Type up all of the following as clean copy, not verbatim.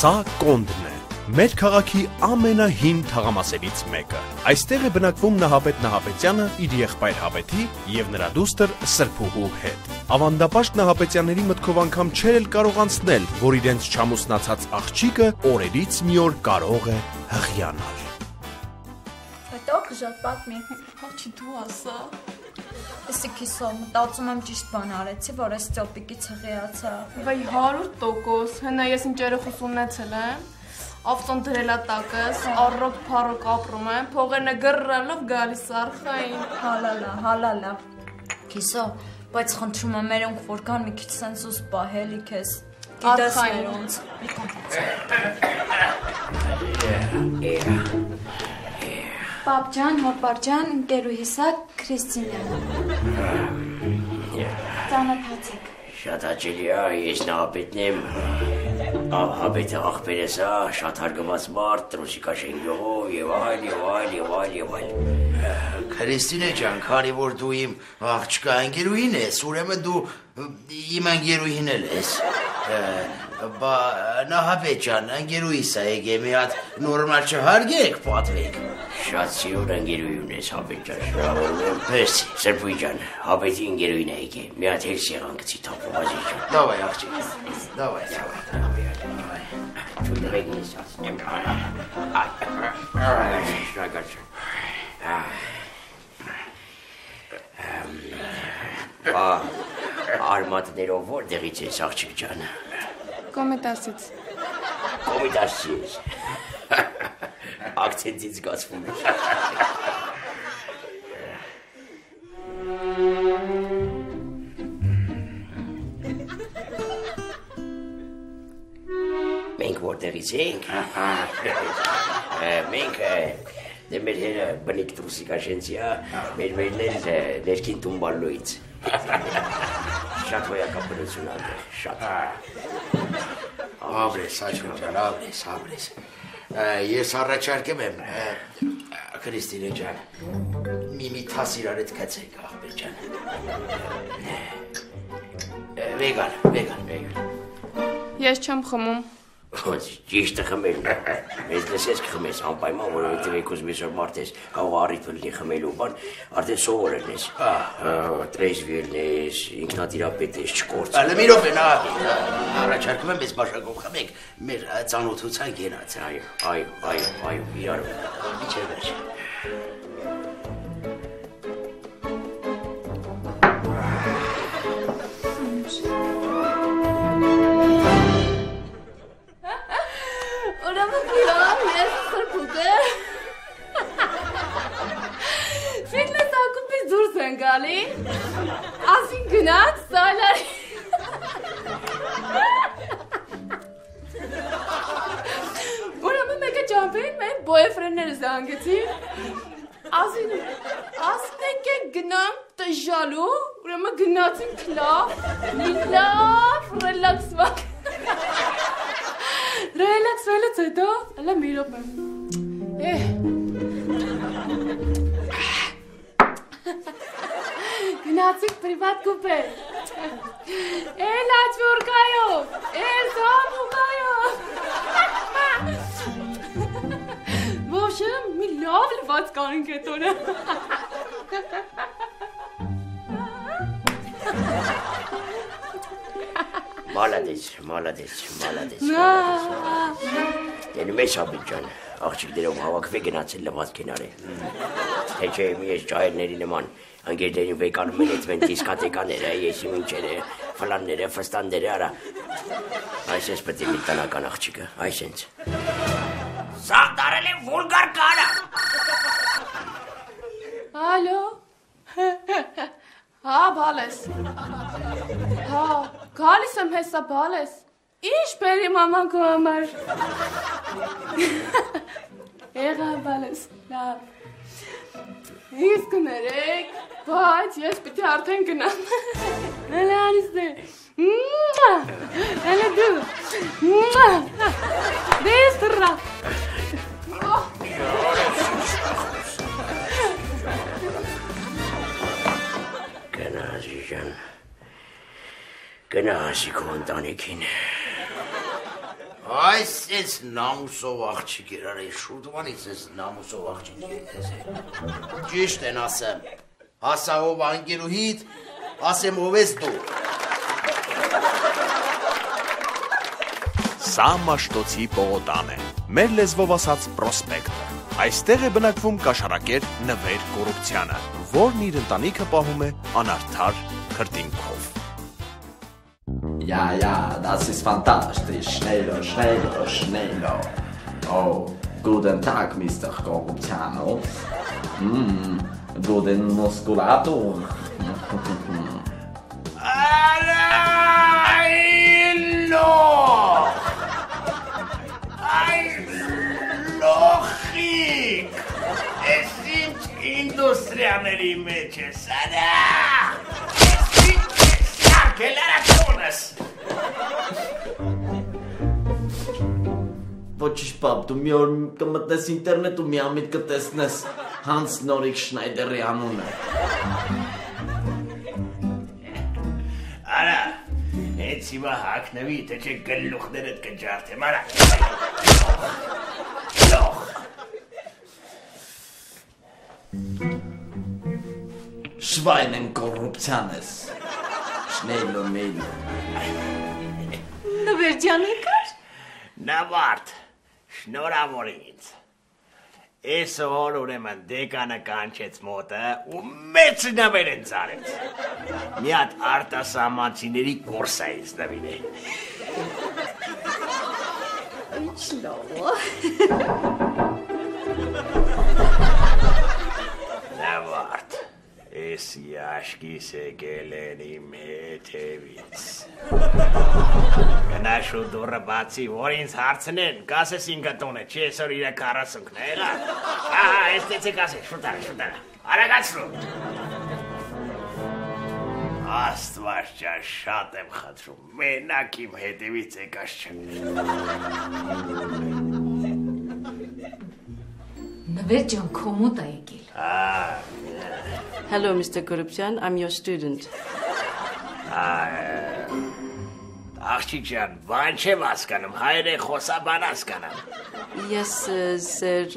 Սա Կոնդն է, մեր քաղաքի ամենահին թաղամասերից մեկը։ Այստեղ է բնակվում Նահապետ Նահապետյանը իր եղբայր Հավետի եւ նրա դուստր Սրբուհու հետ։ Ավանդապաշտ Նահապետյանների մտքով անգամ չէր էլ կարող անցնել, որ իրենց չամուսնացած աղջիկը օրերից մի օր կարող է հղիանալ։ Հետո խժատ պատմի։ Հաչի դու ասա։ Էսի քիսո, մտածում եմ ճիշտ բան արեցի, որ այս ծոպիկից հղիացա։ Վայ 100%, հենա ես իմ երեխուս ունեցել եմ, ավտոն դրելա տակս, առոք փառոք ապրում եմ, փողերնը գրռալով գալիս արխային։ Հալալա։ Քիսո, բայց խնդրում եմ մերոնք որ կան մի քիչ սենսուս պահելի քեզ։ Գիտես մերոնց։ Պապջան, հորպարջան, ընկերուհիսա Քրիստինան։ Ծանոթացեք։ Շատ հաճելի է, ես Նահապետն եմ, Հավետը աղբերս է, շատ հարգված մարդ, Տրուսիկա Շենգյողով եւ այլ։ Քրիստինե ջան, քանի որ դու իմ աղջկա ընկերուհին ես, ուրեմն դու իմ ընկերուհին էլ ես։ Բա Նահապետ ջան, ընկերուհիս է եկե մի հատ նորմալ չհարգեք, պատվեք։ Շատ սիրուն ընկերուհի ունես, Հավետ ջան, շնորհավորում եմ։ Մերսի, Սրբուհի ջան, Հավետի ընկերուհին է եկե, մի հատ հեր սեղան գցի թափով ազիզ ջան։ Դավայ աղջիկ, դավայ։ Չուդրեք ես ասնեմ։ Արմատներով որտեղից ես աղջիկ ջան։ Կոմետասից։ Կոմետասից։ Ակցենտից զգացվում է։ Մենք որտեղից ենք։ Մենք դե մեր հերը բնիկ Տրուսիկա Շենցիա, մեր մերներ ներքին Տումբալոյից։ Շատ հոյակապ բնություն անդեղ, շատ։ Աբրես, աչքան ջան, աբրես։ Ես առաջարկեմ եմ, Քրիստինե ջան, մի թաս իրար հետ կացեք, աղբեր ջան։ Վեգան։ Ես չեմ խմում։ Ճիշտը խմելն է, մեզ լսես կխմես անպայման, որովհետև եկուզ մի սոր մարդ ես, կարող առիթ վլնի խմելու բան, արդեն սովորել ես, տրեզվիելն ես, ինքնատիրապետ ես, չկործ։ Մի րոպե, առաջարկում եմ, ես բաշակով խմենք, մեր ծանոթության գենաց։ Այո, իրարու։ Միջև վերջ։ Գալի, ասին գնաց, սալարի։ Ուրեմն մեկը ճամպեին մեր բոյֆրենդները զանգեցի, ասին եկեք գնանք տժալու, ուրեմն գնացինք մի լավ ռելաքսվակ։ Ռելաքսվելուց հետո, հələ մի րոպե։ Գնացինք պրիվատ կուպե, էլ աչվորկայով, էլ զամուկայով, ոչը մի լավ լված կանինք էտ օրը։ Մալադես։ Դեն մեզ Հավետ ջան, աղջիկներով հավաքվե գնացել լված կենար է։ Թե չէ մի ես ճայերների նման, ընկերներին վեկանում են էտ մեն դիսկատեկաները, եսի մինչերը, ֆլանները, ֆստանները, արա։ Այս ես պետք է մի տնական աղջիկը, այս ենց։ Սաղ դարել է վոլգար կանա։ Ալո, հա, բալես, հա, գալիս եմ հեսա բալես, ինչ բերի մաման քո համար։ Եղա բալես, լավ։ Իսկ կներեք, բայց ես պիտի արդեն գնամ։ Հələ անիստ է։ Հələ դու։ Դես տրա։ Գնացի ջան, գնացի քո ընտանիքին։ Այս ես նամուսով աղջիկ էր, արի շուտվանից ես նամուսով աղջիկ էր։ Ճիշտ են ասեմ, հասա ով անգերուհիդ, ասեմ ով ես դու։ Սա Մաշտոցի պողոտան է, մեր լեզվով ասած պրոսպեկտը։ Այստեղ է բնակվում կաշառակեր Նվեր Կոռուպցյանը, որն իր ընտանիքը պահում է անարդար քրտինքով։ Ja, das ist fantastisch. Schneller. Oh, guten Tag, Mr. Corruptiano. Guten Muskulator. Lochik! Es sind Industriaների մեջ ես, արա! Ոչիշ պապ, դու մի օր կմտնես ինտերնետ ու մի ամիտ կտեսնես Հանս Նորիկ Շնայդերի անունը։ Արա, հենց հիմա հակնվի, թե չէ գլուխներդ կջարդեմ, արա։ Լոխ։ Շվայնեն կոռուպցիան ես։ Շնեյլո մեյլո։ Նվերջան եկար։ Նավարդ, շնորհավոր ինձ։ Այսօր ուրեմն դեկանը կանչեց մոտը ու մեծ նվեր են ծարեց։ Մի հատ արտասահմանցիների կուրսա ինձ նվիրել։ Ինչ լավ։ Նավարդ, ես յաշկիս եկել են իմ հետևից։ Գնաշու դուրը բացի, որ ինձ հարցնեն, կասես ինքը տուն է, չի այսօր իրը 40-ն է, եղա։ Ահա, այս տեցեք ասես, շուտարա, արագացրու։ Աստված ջան, շատ եմ խնդրում, մենակ իմ հետևից եկած չեմ։ Նվեր ջան, քո մոտ է եկել։ Hello, Mr. Corruption. I'm your student. Աղջիկ ջան, բան չեմ հասկանում, հայր է խոսա բան հասկանամ։ Ես ձեր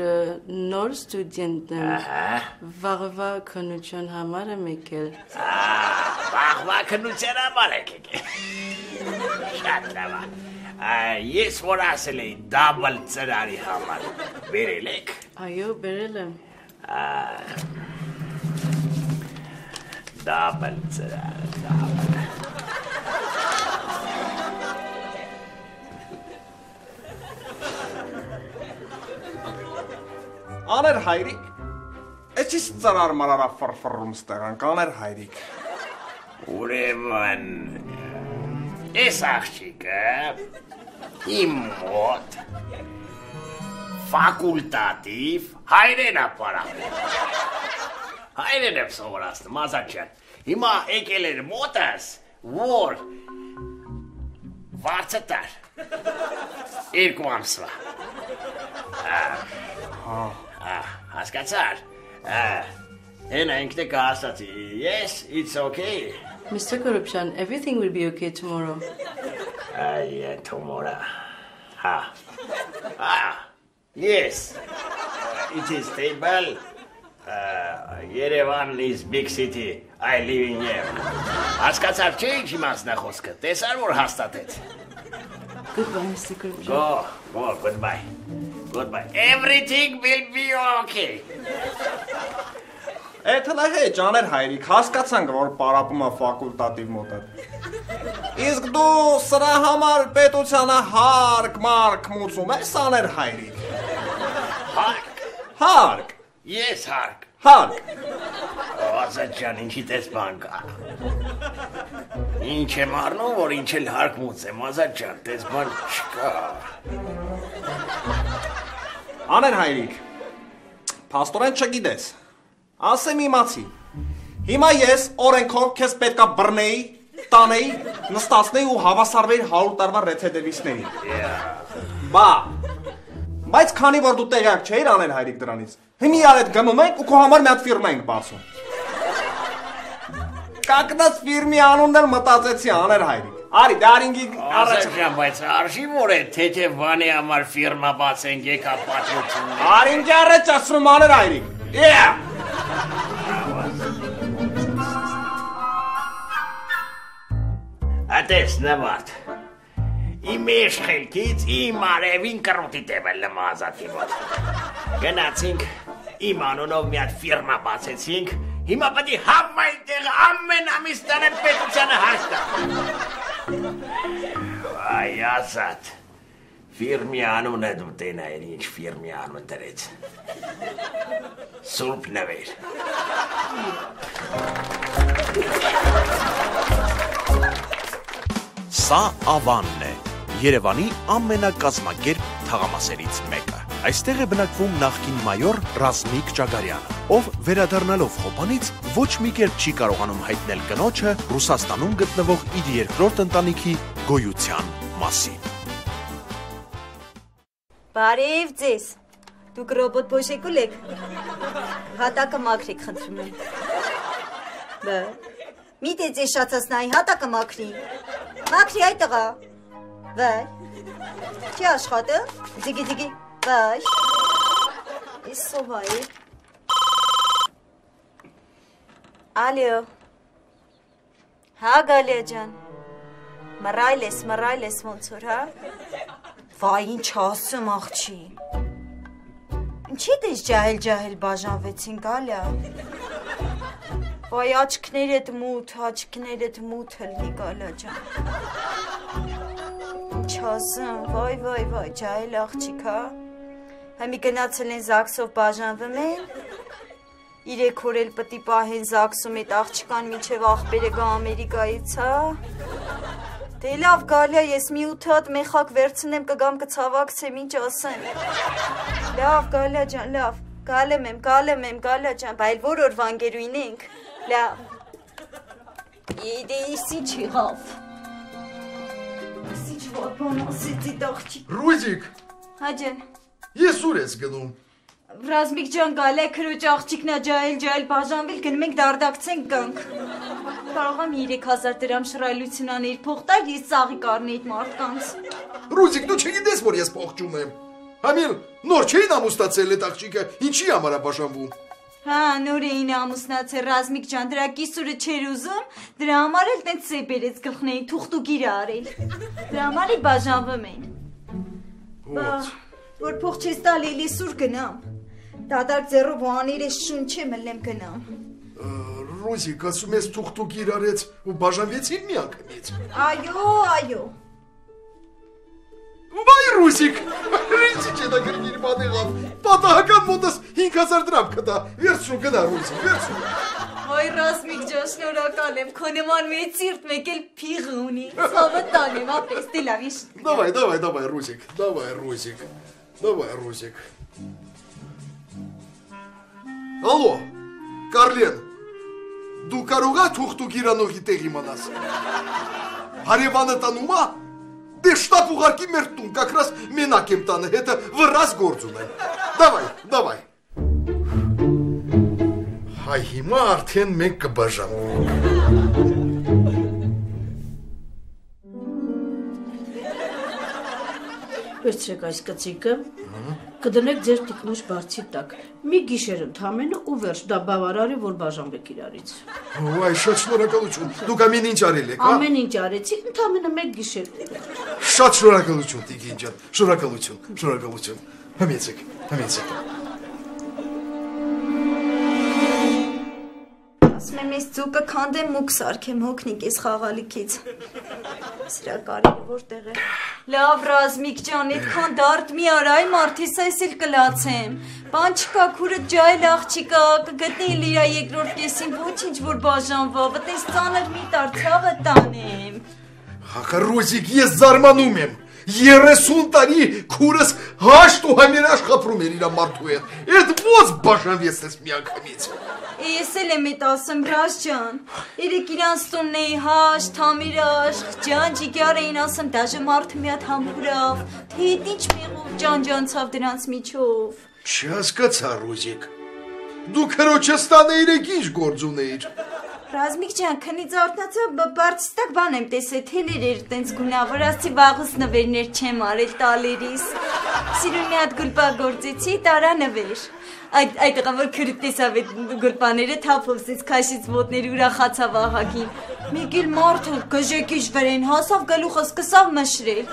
նոր ստուդենտն եմ։ Վաղվա քննության համար եմ եկել։ Վաղվա քննության համար եք եկել։ Շատ լավ։ Ես որ ասել էի դաբլ ծրարի համար, բերել եք։ Այո, բերել եմ։ Դաբլ ծրար, դաբլ։ Աներ հայրիկ, ես ես ծրար մարարա ֆրֆրում ստեղան, կաներ հայրիկ։ Ուրեմն, ես աղջիկը, իմ մոտ, ֆակուլտատիվ հայրեն ապարապել։ Հայրեն եմ սովորացնում, ազատ ջան, հիմա եկել էր մոտս, որ վարձը տար, 2 ամսվա։ Հասկացար, հենա ինքն է կհաստացի, yes, it's okay. Mr. Corruption, everything will be okay tomorrow. Tomorrow. Yes, it is stable. Yerevan is big city. I live in here. Հասկացար չէ ինչ իմացնա խոսքը, տեսար որ հաստատեց։ Goodbye, Mr. Corruption. Go, goodbye. Everything will be okay. Էթլա հեչ, աներ հայրիկ, հասկացանք, որ պարապում է ֆակուլտատիվ մոտը։ Իսկ դու սրա համար պետությանը հարկ, մարկ մուծում ես, աներ հայրիկ։ Հարկ։ Yes, հարկ։ Հարկ։ Ազատ ջան, ինչի տես բան կա։ Ինչ եմ առնում, որ ինչ էլ հարկ մուծեմ, ազատ ջան, տես բան չկա։ Աներ հայրիկ, պաստորեն չգիտես, ասեմ իմացի, հիմա ես օրենքով կեզ պետքա բրնեի, տանեի, նստացնեի ու հավասարվեի 100 տարվա ռեցեդևիստների։ Բայց քանի որ դու տեղյակ չէիր աներ հայրիկ դրանից, հիմի արետ գնում ենք ու քո համար մի հատ ֆիրմա ենք բացում։ Կակնած ֆիրմի անունն էլ մտածեցի աներ հայրիկ։ Արի, դա արինգի Առաջ բայց արժի որ է թե վանի համար ֆիրմա բացեն եկա պատմություն։ Արինգի առաջ ասում աներ այրիկ։ Ատես նավարդ։ Իմ էշխելքից իմ արևին կրոտի տևել լմազատի մոտ։ Գնացինք իմ անունով մի հատ ֆիրմա բացեցինք։ Հիմա պետք է համայնքները ամեն ամիս տանեն պետությանը հաշտա։ Այ ազատ։ Ֆիրմի անունը դու տենայր ինչ ֆիրմի անուն դրեց։ Սուրբ նվեր։ Սա Ավանն է, Երևանի ամենակազմակերպ թաղամասերից մեկը։ Այստեղ է բնակվում նախկին մայոր Ռազմիկ Ճագարյանը, ով վերադառնալով Խոպանից ոչ մի կերպ չի կարողանում հայտնել կնոջը Ռուսաստանում գտնվող իր երկրորդ ընտանիքի գոյության մասին։ Բարև ձեզ, դուք ռոբոտ փոշեկուլ եք, հատակը մաքրեք խնդրում եմ։ Բա, մի դե ձեզ շացասնայի հատակը մաքրի, մաքրի այ տղա, վայ, չի աշխատը, ձիգի, վայ, ես սովայի, ալյո, հա Գալիա ջան, մռայլ ես ոնց որ, հա, վայ ինչ ասում աղջի, ինչի դες ջահել բաժանվեցին Գալիա, վայ աչքներդ մութ հլնի Գալիա ջան, ինչ ասում, վայ, ջահել աղջիկ, հա, Համի գնացել են զաքսով բաժանվում են, 3 օր էլ պտի պահեն զաքսում էդ աղջկան մինչև աղբերը գա Ամերիկայից, հա, դե լավ Գալիա, ես մի 8 հատ մեխակ վերցնեմ կգամ կցավակցեմ, ինչ ասեմ, լավ Գալիա ջան, լավ, գալեմ եմ Գալիա ջան, բայլ որ օր վանգերույն ենք, լավ, դե իսի չիղավ, իսի չվապան ասեց իտ աղջիկ, Ռուզիկ, հա ջան, ես ուր ես գնում, Ռազմիկ ջան գալե քրոջ աղջիկնա ջահել բաժանվել գնում ենք դարդակցենք կանք, կարող եմ 3000 դրամ շռայլություն անել փող տալ, ես ծաղի կառնեի այդ մարդկանց, Ռուզիկ, դու չգիտես որ ես փողջում եմ, Համիլ, նոր չէին ամուսնացել այդ աղջիկը, ինչի համար է բաժանվում, Հա, նոր էին ամուսնացել Ռազմիկ ջան, դրա կիսուրը չէր ուզում, դրա համար էլ տենց սեպերեց գլխնեին թուղթուկիր արել, դրա համար էլ բաժանվում են, որ փող չես տալ էլի սուր գնամ, դադար ձեռով ու աներ ես շուն չեմ ըլեմ գնամ, Ռուզիկ, ասում ես թուղթուկիր արեց ու բաժանվեցին մի անգամից, այո, Բայ Ռուզիկ, ինչի չէ դա գրգիր բանեղավ, պատահական մոտս 5000 դրամ կտա, վերցրու գնա Ռուզիկ, վերցրու, Ոյ Ռազմիկ ջան, շնորհակալ եմ, քո նման մեծ սիրտ մեկ էլ փիղ ունի, ցավը տանեմ, ապրես դե լավ իշ, Давай, Ռուզիկ, Ալո, Կարլեն, դու կարող ես թուղթուկիր անողի տեղ իմանաս, հարևանը տանում է, Դե շտապ ուղարկի մեր տուն, как раз մենակ եմ տանը, հետը վրաս գործ ունեն, Давай, Հայ հիմա արդեն մենք կբաժանվենք, Վերցրեք այս կծիկը, կդնեք ձեր տիկնոջ բարձի տակ, մի գիշեր ընդամենը ու վերջ, դա բավարար է, որ բաժանվեք իրարից։ Այ շատ շնորհակալություն, դուք ամեն ինչ արել եք, հա? Ամեն ինչ արեցի, ընդամենը մեկ գիշեր։ Շատ շնորհակալություն, տիկին ջան, շնորհակալություն, Համեցեք։ ասում եմ ես ձուկը քանդեմ մուկ սարքեմ հոգնիկ ես խաղալիքից, սրա կարիը որտեղ է, լավ Ռազմիկ ջան, այդքան դարդ մի արա, այ մարդիս այս էլ կլացեմ, բան չկա քուրը ջահել աղջիկա, կգտնի էլ իրա երկրորդ կեսին ոչինչ որ բաժանվա, վտես ծանր մի տար ցավը տանեմ, Հակա Ռուզիկ, ես զարմանում եմ, 30 տարի քուրս հաշտ ու համերաշխ ապրում էր իրա մարդու հետ, այդ ոնց բաժանվեց ես մի անգամից, Ես էլ եմ էտ ասում Ռազ ջան, իրեք իրանց տունն էի հաշտ, համերաշխ, ջան ջիգյար էին ասում, դաժե մարդը մի հատ համուրավ, թե հետ ինչ մեղով ջանջանցավ դրանց միջով, Չհասկացա Ռուզիկ, դու քրոջս տանը իրեք ինչ գործ ունեիր, Ռազմիկ ջան, քնից արթնացա, բարձստակ բան եմ տեսել, թելեր էր տենց գունավոր, ասցի վաղուց նվերներ չեմ արել տալերիս։ Սիրուն մի հատ գուլպա գործեցի, տարա նվեր։ Այդ տղամոր քրիտ տեսավ այդ գուլպաները թափով սից քաշից ոտների ուրախացավ ահագին։ Մեկ էլ մարդը գժեկիչ վրեն հասավ գլուխը սկսավ մշրել։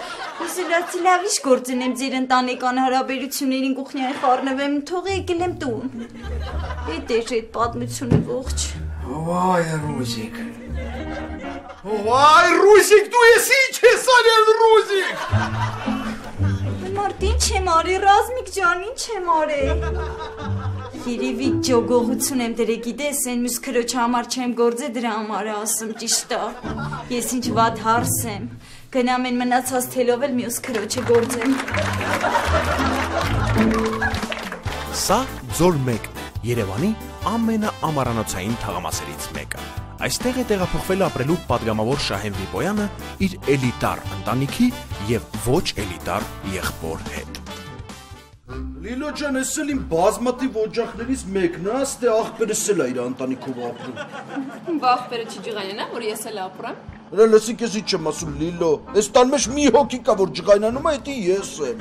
Ես լացի լավ ինչ գործնեմ ձեր ընտանեկան հարաբերություններին կուխնյայի խառնվեմ, թող եկել եմ տուն։ Էդ էր այդ պատմությունը ողջ։ Վայ Ռուզիկ։ Վայ Ռուզիկ, դու ես ինչ ես արել Ռուզիկ։ Մարդ ինչ եմ արել, Ռազմիկ ջան, ինչ եմ արել։ Երևի ջոգողություն եմ դրե գիտես, այն մյուս քրոջ համար չեմ գործե դրա համար ասում ճիշտ է։ Ես ինչ վատ հարս եմ։ Գնամ են մնացած թելով էլ մյուս քրոջը գործեմ։ Սա Ձոր 1-ն է, Երևանի ամենաամարանոցային թաղամասերից մեկը։ Այստեղ է տեղափոխվել ապրելու պատգամավոր Շահեն Վիպոյանը իր էլիտար ընտանիքի եւ ոչ էլիտար եղբոր հետ։ Լիլո ջան, ես էլ իմ բազմատիվ օջախներից մեկն է, ստե աղբերս էլ է իր ընտանիքով ապրում։ Բա աղբերը չի ջղայնանա, որ ես էլ ապրեմ։ Հələ լսի քեզ ինչ եմ ասում Լիլո, այս տան մեջ մի հոգի կա, որ ջղայնանում է, դա ես եմ։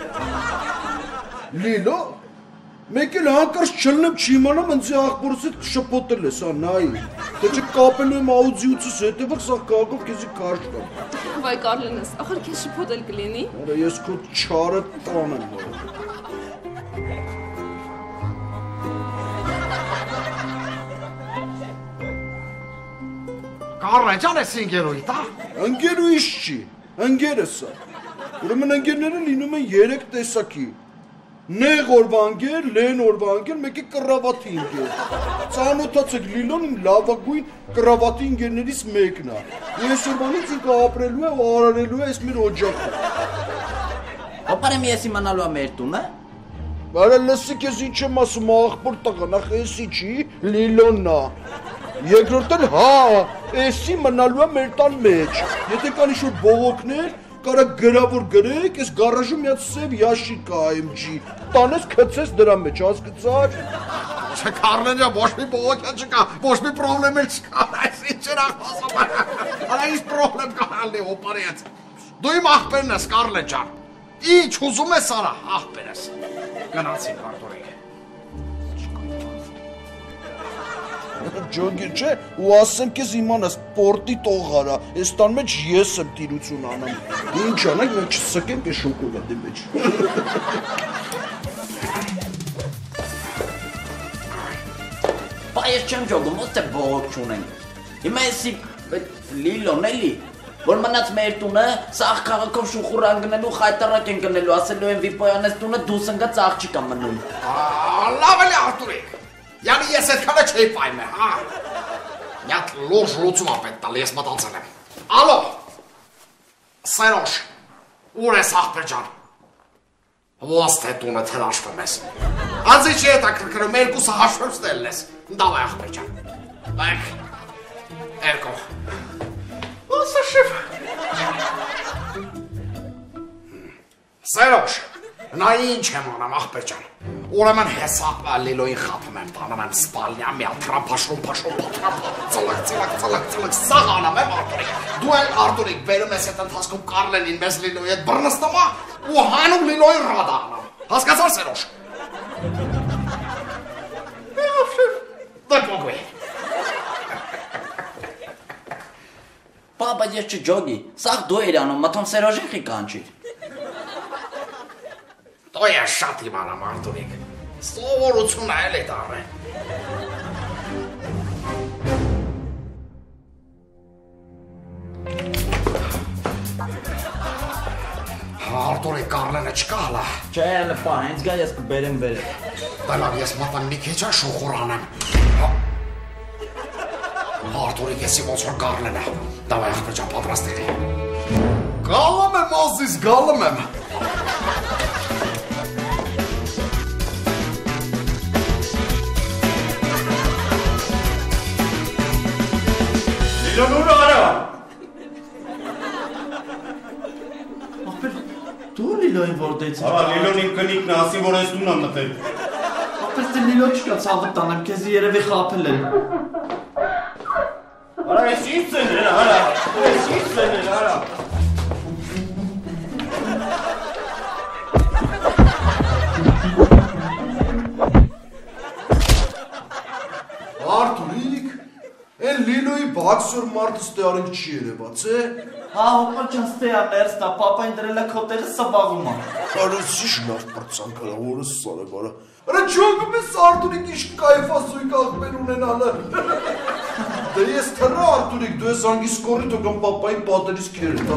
Լիլո, մեկ էլ հանկարծ չլնեմ չիմանամ ինձ աղբորս հետ շփոթել ես, նայ։ Թե չկապելու եմ աուդիոցս հետևը սա կաղով քեզի կարճ տամ։ Վայ Կարլենս, ախր քեզ շփոթել կլինի։ Արա ես քո չարը տանեմ։ Կարլեն ջան, ես ինգերոյի, տա։ Ընկերուից չի, ընկերս է։ Ուրեմն ընկերները լինում են 3 տեսակի։ Նեղ օրվա ընկեր, լեն օրվա ընկեր, մեկ է կռավատի ընկեր։ Ծանոթացեք Լիլոն իմ լավագույն կռավատի ընկերներից մեկն է։ Ես օրվանից ինքը ապրելու է ու արարելու է այս մեր օջախը։ Ապարեմ ես իմանալու եմ մեր տունը։ Արա լսի քեզ ինչ եմ ասում, աղբոր տղա, նախ էսի չի, Լիլոնն է։ Երկրորդ էլ հա, էսի մնալու է մեր տան մեջ։ Եթե կան ինչ-որ բողոքներ, կարա գրավոր գրեք, ես գարաժում մի հատ սև յաշիկ կա AMG, տանես քցես դրա մեջ, հասկացար։ Չէ Կարլեն ջան, ոչ մի բողոքա չկա, ոչ մի պրոբլեմ էլ չկա, այս ինչ էր ասում։ Արա ինչ պրոբլեմ կա ալի օպարեց։ Դու իմ աղբերն ես Կարլեն ջան։ Ինչ ուզում ես արա, աղբերս։ Գնացինք Արտուրիկ։ Ջոգի չէ, ու ասեմ քեզ իմանաս պորտի տող արա, այս տան մեջ ես եմ տիրություն անում։ Ինչ անենք, մենք չսկենք այս շոկոլադի մեջ։ Բա ես չեմ ջոգում, ոնց է բողոք չունենք։ Հիմա էսի Լիլոն էլի, որ մնաց մեր տունը, սաղ քաղաքով շուխուր անգնելու, խայտարակ են գնելու, ասելու են Վիպոյանես տունը դուս ընկած աղջիկ է մնում։ Լավ էլի Արտուրիկ։ Yani ես այդքանը չէի պայմել, հա։ Միատ լուրջ լուծում ապետ տալ, ես մտածել եմ։ Ալո, Սերոշ, ուր ես աղբեր ջան։ Ոնց թե տունը թրաշվում ես։ Անձի չի հետաքրքրում, երկուսը հաշվեմ ստելն ես։ Դավայ աղբեր ջան։ Մեկ, երկու։ Ոնց է շիվ։ Սերոշ, նա ինչ եմ անում աղբեր ջան։ Ուրեմն հեսապ Լիլոյին խափում եմ տանում եմ սպալնյա մի ալտրամ փաշում, ծլակ, սաղ անամ եմ Արտուրիկ։ Դու էլ Արտուրիկ բերում ես այդ ընթացքում Կարլենին մեզ Լիլոյի հետ բռնստում ու հանում Լիլոյին ռադա անամ։ Հասկացար Սերոշ։ Դե փոքրի։ Պապա ես չջոգի, սաղ դու էր անում, մթոն Սերոժին խի կանչիր։ Դու ես շատ իմանամ Արտուրիկ, սովորություն է էլ է դարը։ Արտուրիկ Կարլենը չկա հլա։ Չէ, լպա, հենց գա ես կբերեմ վերև։ Դա լավ, ես մատան մի քիչ շուխուր անեմ։ Արտուրիկ եսի ոնց որ Կարլենը, դավայ աղբեր ջան պատրաստելի։ Գալում եմ ազիս, գալում եմ։ Լիլոն ուր արա։ Ախպեր, դու Լիլոյին որտեղից Արա Լիլոնին կնիկն է, ասի որ ես տուն եմ մտել։ Ախպեր, դե Լիլո չկա ցավը տանեմ, քեզ երևի խափել են։ Ես ինձ են արա, ես ինձ են արա։ Արտուրիկ, են Լիլոյի բաքսոր մարդը ստեարենք չի երևաց է։ Հա, հոպա ջան ստեաներս դա պապային դրել է քոտերը սպաղում է։ Արեցիշ լավ պրծանքարա, որս սարը բարը։ Արա ճոգում ես Արտուրիկ իշ կայֆասույք աղբեն ունենալը։ Դե ես թրա Արտուրիկ, դու ես անգիս կորի թոգան պապային պատերից կերտ։